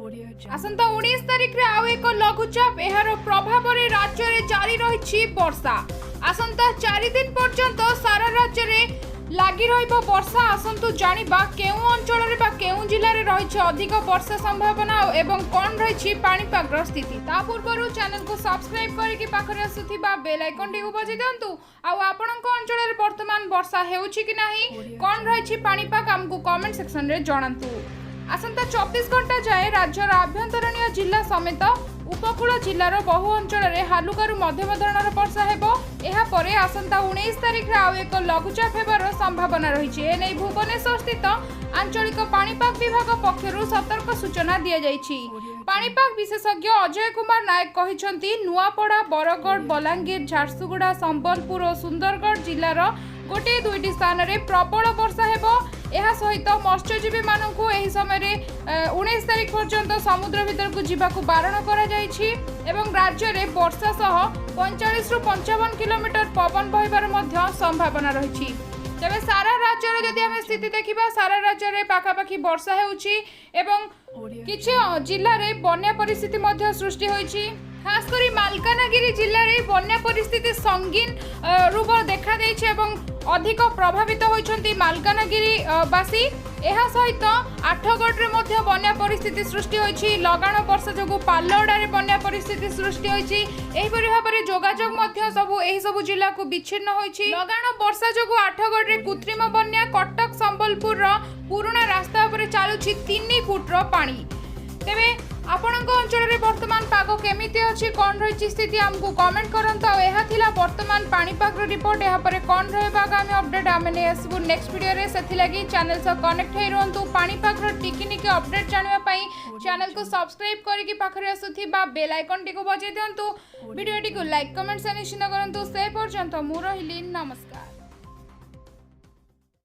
आसंता 19 तारिख रे आउ एक लघुचाप एहार प्रभाव रे राज्य रे जारी रही वर्षा। आसंता 4 दिन पर्यंत सारा राज्य रे लागी रहिबो वर्षा। आसंतु जानिबा केउ अंचल रे बा केउ जिल्ला रे रहिछ अधिक वर्षा संभावना एवं कोन रहिछि पाणीपाग स्थिति। ता पूर्वरु चैनल को सब्सक्राइब करिकि पाखरे आसुथिबा बेल आइकन टी बजाइ दियंतु। आ आपनक अंचल रे वर्तमान वर्षा हेउछि कि नाही कोन रहिछि पाणीपाग हमकु कमेंट सेक्शन रे जणांतु। आसंता 24 घंटा जाए राज्यर आभ्यंतरीण जिला समेत उपकूल जिलार बहु अंचल रे हालुकारू मध्यम धरणर वर्षा हेबो। एहा परे आसंता 19 तारिख रे आउ एक लघुचाप हेबार संभावना रहिछि। एनै भुवनेश्वर स्थित आंचलिक पाणीपाग विभाग पक्षरु सतर्क सूचना दिया जाइछि। पाणीपाग विशेषज्ञ अजय कुमार नायक कहिसंती नुआपड़ा, बरगढ़, बलांगीर, झारसुगुड़ा, संबलपुर और सुंदरगढ़ जिलार गोटे दुईटी स्थान रे प्रबल वर्षा हेबो। एहा सहित मत्स्यजीवी मानकु एही समय रे 19 तारिख पर्यंत समुद्र भीतर को जीवाकु बारण करा जाइछि एवं राज्य रे वर्षा सह 45 रु 55 किलोमीटर पवन बहिबार मध्य संभावना रहिछि। तबे सारा राज्य रे जदि हम स्थिति देखिबा सारा राज्य रे पाखापाखी वर्षा हेउछि एवं किछि जिल्ला रे बन्या परिस्थिति मध्य सृष्टि होइछि। खास करी मालकानगिरी जिल्ला रे बन्या परिस्थिति संगीन रूप देखा देइछि एवं अधिक प्रभावित होइछन्ति मालकानगिरी बासी। एहा सहित आठगढ़ रे मध्य बन्या परिस्थिति सृष्टि होइछि। लगाण वर्षा जोगु पाल्लौडा रे बन्या परिस्थिति सृष्टि होइछि। एही परि भाबरे जोगाजोग मध्य एही सबु जिल्ला को विच्छिन्न होइछि। लगाण वर्षा जोगु आठगढ़ रे कृत्रिम बन्या, कटक संबलपुर रो पुराना रास्ता उपरे चालुछि 3 फुट रो पानी। तेबे आपणक अंचल रे वर्तमान पाग केमिति अछि कोन रहिछि स्थिति हमकु कमेंट करंतु। आ एहा थिला वर्तमान पाणीपाग रो रिपोर्ट। एहा परे कोन रहबा आगामी अपडेट आमे नै आसबु नेक्स्ट वीडियो रे। सेथि लागि चैनल से कनेक्ट हे रहंतु। पाणीपाग रो टिकिनिकी अपडेट जानबा पई चैनल को सब्सक्राइब करिकि पाखरे आसुथिबा बेल आइकन टी को बजाइ दियंतु। वीडियो टी को लाइक कमेंट से निश्चित करंतु। से पर्यंत मु रहिली नमस्कार।